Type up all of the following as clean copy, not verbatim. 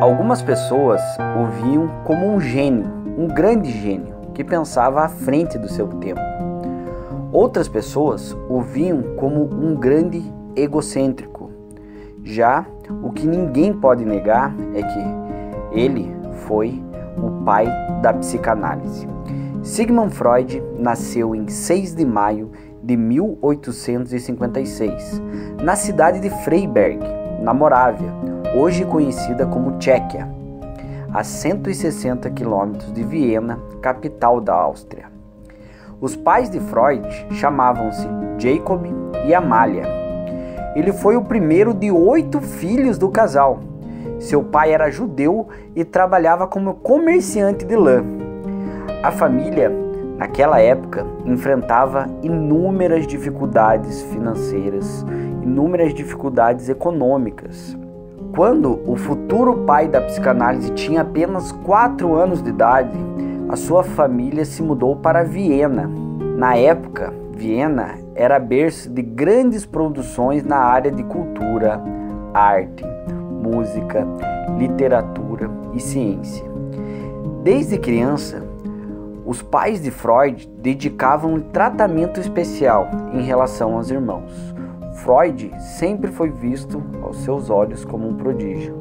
Algumas pessoas o viam como um gênio, um grande gênio, que pensava à frente do seu tempo. Outras pessoas o viam como um grande egocêntrico. Já o que ninguém pode negar é que ele foi o pai da psicanálise. Sigmund Freud nasceu em 6 de maio de 1856, na cidade de Freiberg, na Morávia, hoje conhecida como Tchequia, a 160 quilômetros de Viena, capital da Áustria. Os pais de Freud chamavam-se Jacob e Amália. Ele foi o primeiro de 8 filhos do casal. Seu pai era judeu e trabalhava como comerciante de lã. A família, naquela época, enfrentava inúmeras dificuldades financeiras, inúmeras dificuldades econômicas. Quando o futuro pai da psicanálise tinha apenas 4 anos de idade, a sua família se mudou para Viena. Na época, Viena era berço de grandes produções na área de cultura, arte, música, literatura e ciência. Desde criança, os pais de Freud dedicavam um tratamento especial em relação aos irmãos. Freud sempre foi visto aos seus olhos como um prodígio.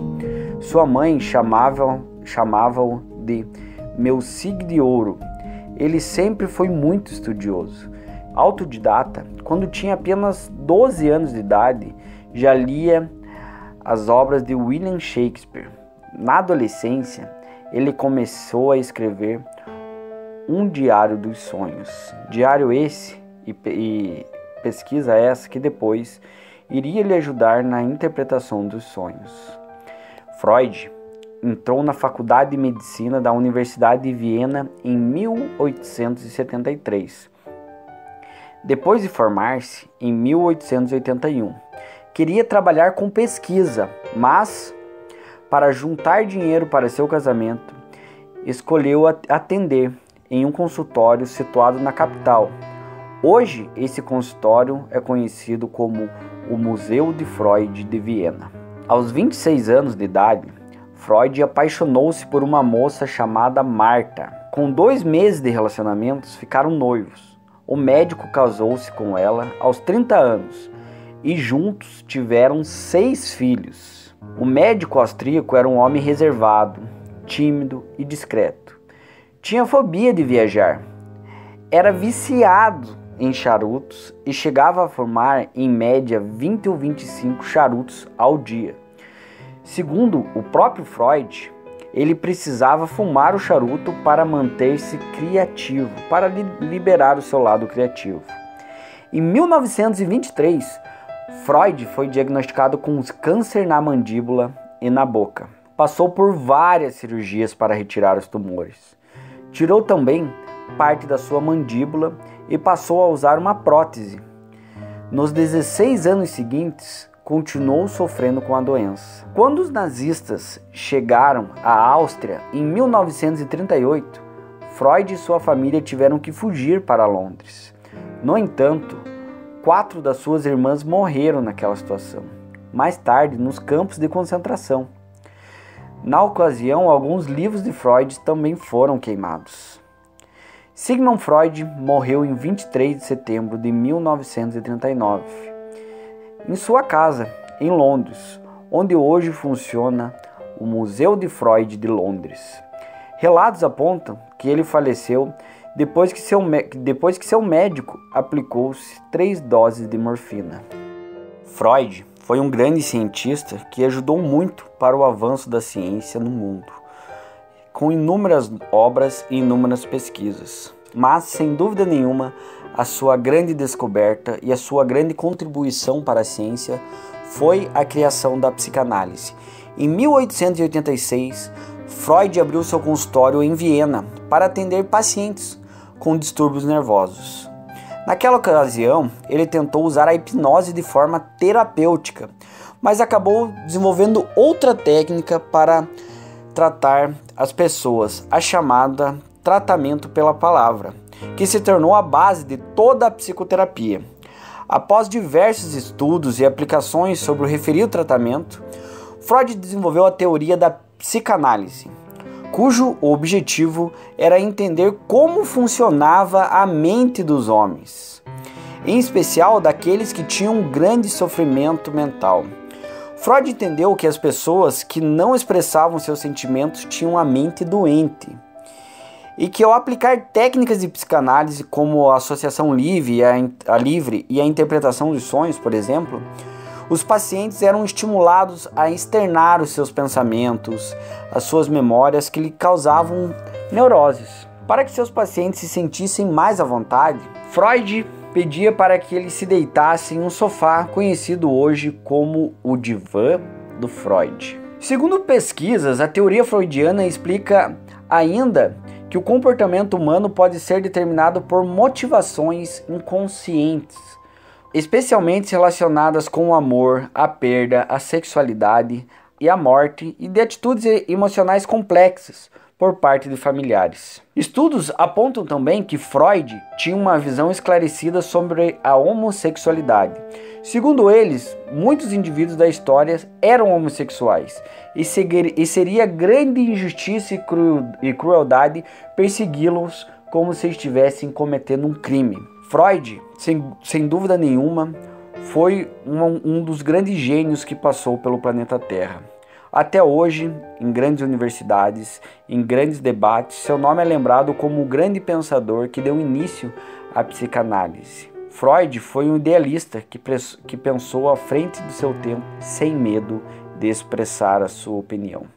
Sua mãe chamava-o de meu sig de ouro. Ele sempre foi muito estudioso. Autodidata, quando tinha apenas 12 anos de idade, já lia as obras de William Shakespeare. Na adolescência, ele começou a escrever um diário dos sonhos. Diário esse e pesquisa essa que depois iria lhe ajudar na interpretação dos sonhos. Freud entrou na Faculdade de Medicina da Universidade de Viena em 1873. Depois de formar-se em 1881, queria trabalhar com pesquisa, mas para juntar dinheiro para seu casamento, escolheu atender em um consultório situado na capital. Hoje, esse consultório é conhecido como o Museu de Freud de Viena. Aos 26 anos de idade, Freud apaixonou-se por uma moça chamada Marta. Com 2 meses de relacionamentos, ficaram noivos. O médico casou-se com ela aos 30 anos e juntos tiveram 6 filhos. O médico austríaco era um homem reservado, tímido e discreto. Tinha fobia de viajar. Era viciado em charutos e chegava a fumar em média 20 ou 25 charutos ao dia. Segundo o próprio Freud, ele precisava fumar o charuto para manter-se criativo, para liberar o seu lado criativo. Em 1923, Freud foi diagnosticado com câncer na mandíbula e na boca. Passou por várias cirurgias para retirar os tumores. Tirou também parte da sua mandíbula e passou a usar uma prótese. Nos 16 anos seguintes, continuou sofrendo com a doença. Quando os nazistas chegaram à Áustria em 1938, Freud e sua família tiveram que fugir para Londres. No entanto, 4 das suas irmãs morreram naquela situação, mais tarde nos campos de concentração. Na ocasião, alguns livros de Freud também foram queimados. Sigmund Freud morreu em 23 de setembro de 1939, em sua casa, em Londres, onde hoje funciona o Museu de Freud de Londres. Relatos apontam que ele faleceu depois que seu médico aplicou-se 3 doses de morfina. Freud foi um grande cientista que ajudou muito para o avanço da ciência no mundo, com inúmeras obras e inúmeras pesquisas. Mas, sem dúvida nenhuma, a sua grande descoberta e a sua grande contribuição para a ciência foi a criação da psicanálise. Em 1886, Freud abriu seu consultório em Viena para atender pacientes com distúrbios nervosos. Naquela ocasião, ele tentou usar a hipnose de forma terapêutica, mas acabou desenvolvendo outra técnica para tratar as pessoas, a chamada tratamento pela palavra, que se tornou a base de toda a psicoterapia. Após diversos estudos e aplicações sobre o referido tratamento, Freud desenvolveu a teoria da psicanálise, cujo objetivo era entender como funcionava a mente dos homens, em especial daqueles que tinham um grande sofrimento mental. Freud entendeu que as pessoas que não expressavam seus sentimentos tinham a mente doente, e que ao aplicar técnicas de psicanálise como a associação livre e a interpretação dos sonhos, por exemplo, os pacientes eram estimulados a externar os seus pensamentos, as suas memórias que lhe causavam neuroses. Para que seus pacientes se sentissem mais à vontade, Freud pedia para que eles se deitassem em um sofá conhecido hoje como o divã do Freud. Segundo pesquisas, a teoria freudiana explica ainda que o comportamento humano pode ser determinado por motivações inconscientes, especialmente relacionadas com o amor, a perda, a sexualidade e a morte, e de atitudes emocionais complexas por parte de familiares. Estudos apontam também que Freud tinha uma visão esclarecida sobre a homossexualidade. Segundo eles, muitos indivíduos da história eram homossexuais e seria grande injustiça e crueldade persegui-los como se estivessem cometendo um crime. Freud, sem dúvida nenhuma, foi um dos grandes gênios que passou pelo planeta Terra. Até hoje, em grandes universidades, em grandes debates, seu nome é lembrado como o grande pensador que deu início à psicanálise. Freud foi um idealista que pensou à frente do seu tempo, sem medo de expressar a sua opinião.